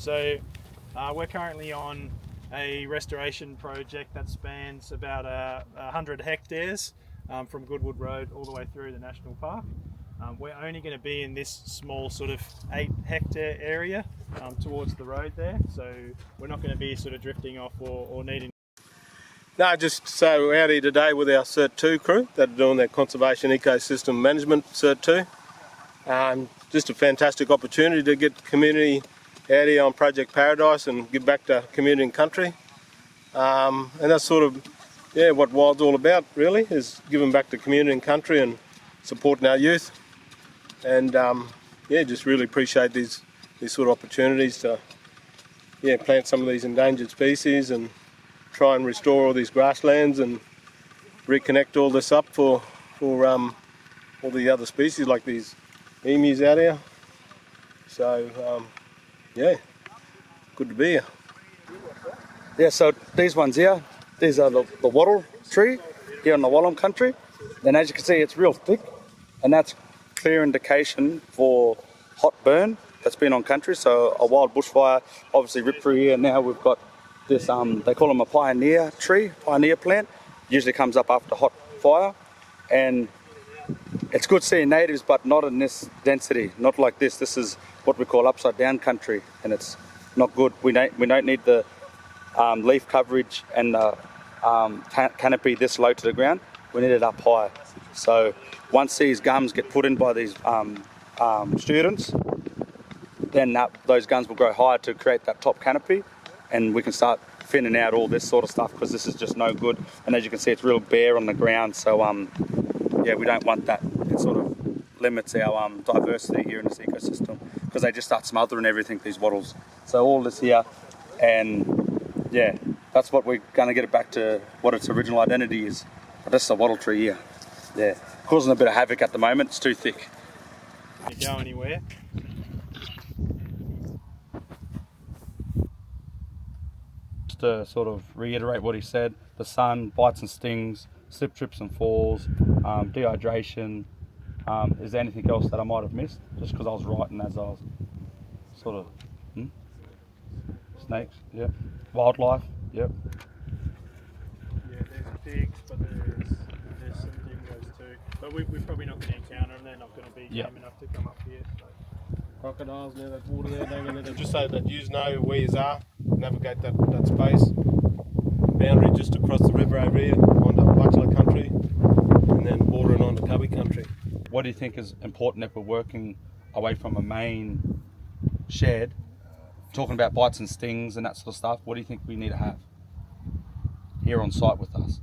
So we're currently on a restoration project that spans about 100 hectares from Goodwood Road all the way through the National Park. We're only going to be in this small sort of 8-hectare area towards the road there, so we're not going to be sort of drifting off or needing. No, just so we're out here today with our Cert 2 crew that are doing their Conservation Ecosystem Management Cert 2. Just a fantastic opportunity to get the community out here on Project Paradise and give back to community and country. And that's sort of what WYLD's all about, really, is giving back to community and country and supporting our youth. And just really appreciate these sort of opportunities to plant some of these endangered species and try and restore all these grasslands and reconnect all this up for all the other species like these emus out here. So good to be here. Yeah, so these ones here, these are the wattle tree here in the Wallam country. And as you can see, it's real thick, and that's clear indication for hot burn that's been on country. So a wild bushfire obviously ripped through here. Now we've got this, they call them a pioneer tree, pioneer plant. Usually comes up after hot fire. And it's good seeing natives, but not in this density, not like this. This is what we call upside down country, and it's not good. We don't need the leaf coverage and the canopy this low to the ground. We need it up high. So once these gums get put in by these students, then those gums will grow higher to create that top canopy, and we can start thinning out all this sort of stuff, because this is just no good. And as you can see, it's real bare on the ground. So we don't want that. It sort of limits our diversity here in this ecosystem, because they just start smothering everything, these wattles. So all this here, and that's what we're going to get it back to what its original identity is. But this is a wattle tree here. Yeah, causing a bit of havoc at the moment. It's too thick. You go anywhere. Just to sort of reiterate what he said, the sun bites and stings, slip, trips and falls, dehydration. Is there anything else that I might have missed? Just because I was writing as I was sort of... Snakes, yep. Wildlife, yep. Yeah, there's pigs, but there's some dingoes too. But we're probably not going to encounter them. They're not going to be game enough to come up here. So. Crocodiles near that water there, just so that you know where you are, navigate that space. Boundary just across the river over here onto Butler country, and then bordering onto Cubby country. What do you think is important if we're working away from a main shed, talking about bites and stings and that sort of stuff? What do you think we need to have here on site with us?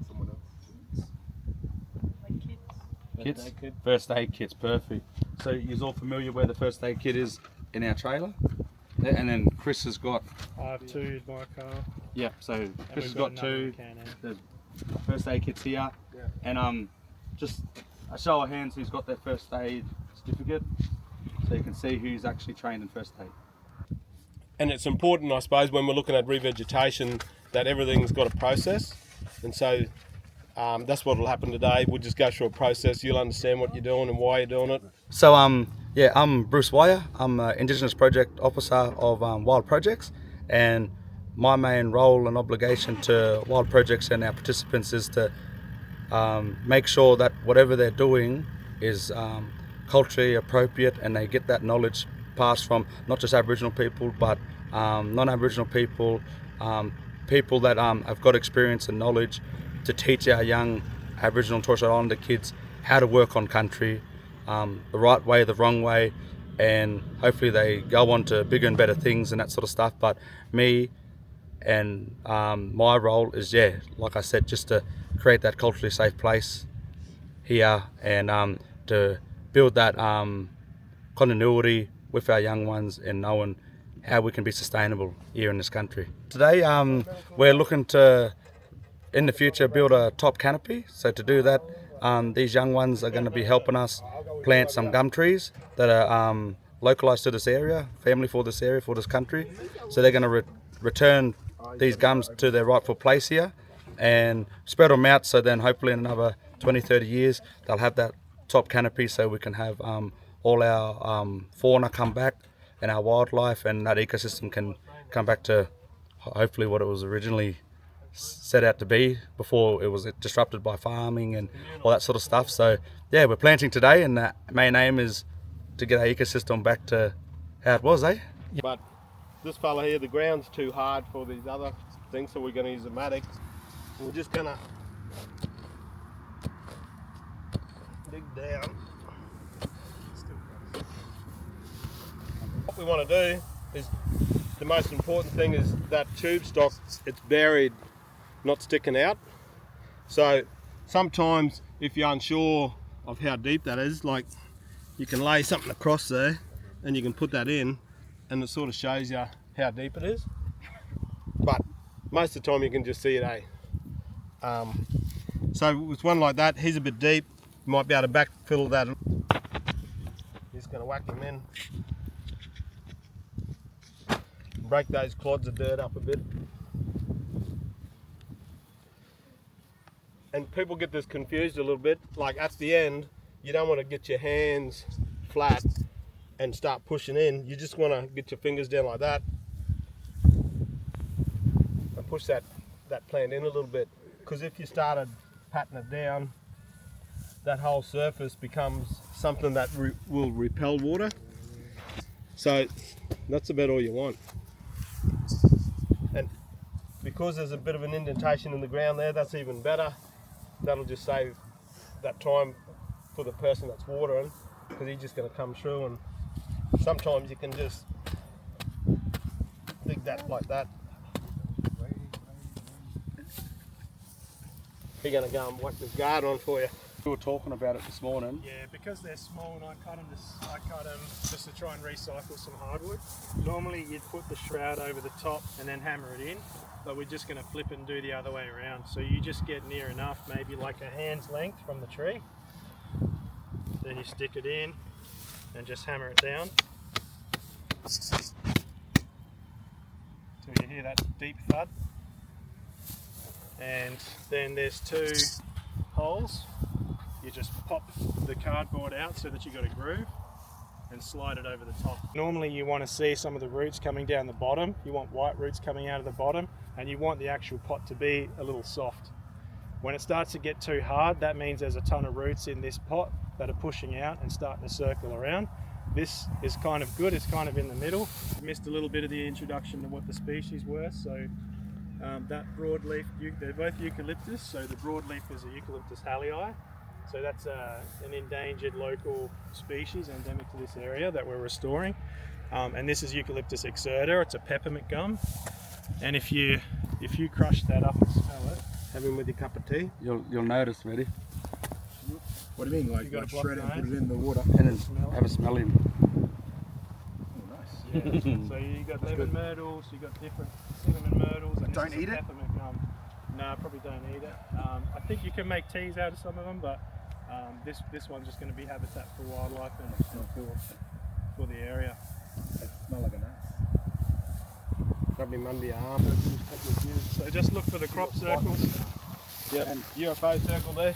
Someone else. Like Kits? First aid kits, perfect. So you're all familiar where the first aid kit is in our trailer? Yeah, and then Chris has got... I have 2 in my car. Yeah, so Chris has got 2. There's first aid kits here. Yeah. And just a show of hands who's got their first aid certificate, so you can see who's actually trained in first aid. And it's important, I suppose, when we're looking at revegetation, that everything's got a process. And so that's what will happen today. We'll just go through a process. You'll understand what you're doing and why you're doing it. So I'm Bruce Waia. I'm Indigenous Project Officer of WYLD Projects, and my main role and obligation to WYLD Projects and our participants is to make sure that whatever they're doing is culturally appropriate, and they get that knowledge passed from not just Aboriginal people, but non-Aboriginal people, people that have got experience and knowledge to teach our young Aboriginal and Torres Strait Islander kids how to work on country, the right way, the wrong way, and hopefully they go on to bigger and better things and that sort of stuff. But me and my role is, like I said, just to create that culturally safe place here, and to build that continuity with our young ones and knowing how we can be sustainable here in this country. Today we're looking to, in the future, build a top canopy. So to do that, these young ones are going to be helping us plant some gum trees that are localised to this area, family for this area, for this country. So they're going to return these gums to their rightful place here and spread them out, so then hopefully in another 20-30 years they'll have that top canopy, so we can have all our fauna come back and our wildlife and that ecosystem can come back to hopefully what it was originally set out to be before it was disrupted by farming and all that sort of stuff. So yeah, we're planting today, and the main aim is to get our ecosystem back to how it was, eh? But this fella here, the ground's too hard for these other things, so we're going to use a mattock. We're just going to dig down. What we want to do is, the most important thing is that tube stock, it's buried, not sticking out. So sometimes if you're unsure of how deep that is, like you can lay something across there and you can put that in, and it sort of shows you how deep it is. But most of the time you can just see it, eh? So with one like that, he's a bit deep, you might be able to backfill that. Just going to whack him in. Break those clods of dirt up a bit. And people get this confused a little bit, like at the end, you don't want to get your hands flat and start pushing in. You just want to get your fingers down like that and push that plant in a little bit, because if you started patting it down, that whole surface becomes something that will repel water. So that's about all you want. And because there's a bit of an indentation in the ground there, that's even better. That'll just save that time for the person that's watering, because he's just going to come through, and sometimes you can just dig that like that. He's going to go and whack this guard on for you. We were talking about it this morning. Yeah, because they're small, and I cut them just to try and recycle some hardwood. Normally you'd put the shroud over the top and then hammer it in, but we're just going to flip it and do the other way around. So you just get near enough, maybe like a hand's length from the tree. Then you stick it in and just hammer it down. So you hear that deep thud. And then there's two holes. You just pop the cardboard out so that you've got a groove and slide it over the top. Normally you want to see some of the roots coming down the bottom. You want white roots coming out of the bottom, and you want the actual pot to be a little soft. When it starts to get too hard, that means there's a ton of roots in this pot that are pushing out and starting to circle around. This is kind of good, it's kind of in the middle. Missed a little bit of the introduction to what the species were. So that broadleaf, they're both eucalyptus, so the broadleaf is a Eucalyptus hallii. So that's an endangered local species endemic to this area that we're restoring. And this is Eucalyptus exserta, it's a peppermint gum. And if you crush that up and smell it, have him with your cup of tea. You'll notice, ready? What do you mean, like shred it and put it in the water? And then have a smell him. Oh, nice. Yeah. So you got lemon myrtles, you got different cinnamon myrtles. And don't eat it? Peppermint gum. No, probably don't eat it. I think you can make teas out of some of them, but this one's just going to be habitat for wildlife and for the area. They smell like a nut. Rub him under your arm. So just look for the crop circles. Yeah, and UFO circle there.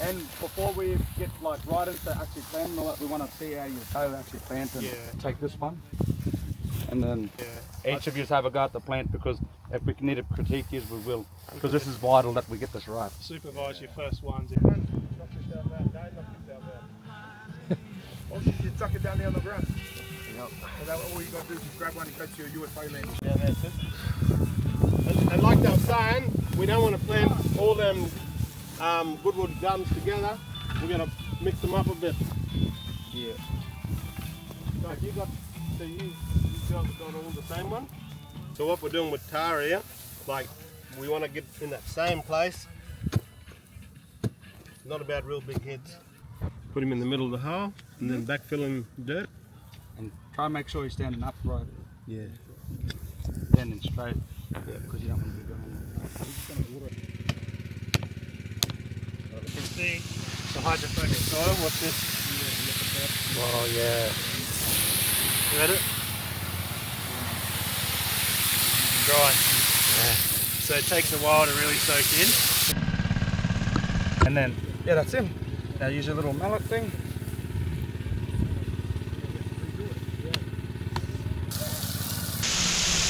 And before we get like right into actually planting all that, we want to see how you go actually plant and take this one. And then each of you have a go at the plant, because if we need to critique you, we will. Because this is vital that we get this right. Supervise your first ones. Oh shit, you chuck it down there on the ground. Yep. So that all you got to do is just grab one and go to your UFO land. Yeah, that's it. And like they were saying, we don't want to plant all them goodwood gums together. We're going to mix them up a bit. Yeah. So you guys have got all the same one. So what we're doing with Tara here, like we want to get in that same place. Not about real big heads. Put him in the middle of the hole and then backfill him with dirt. And try and make sure you're standing upright. Yeah. Standing straight. Yeah, because you don't want to be going. You can see the hydrophobic soil. What's this? Oh yeah. Read it? Dry. Yeah. So it takes a while to really soak in. And then, yeah, that's him. Now use your little mallet thing.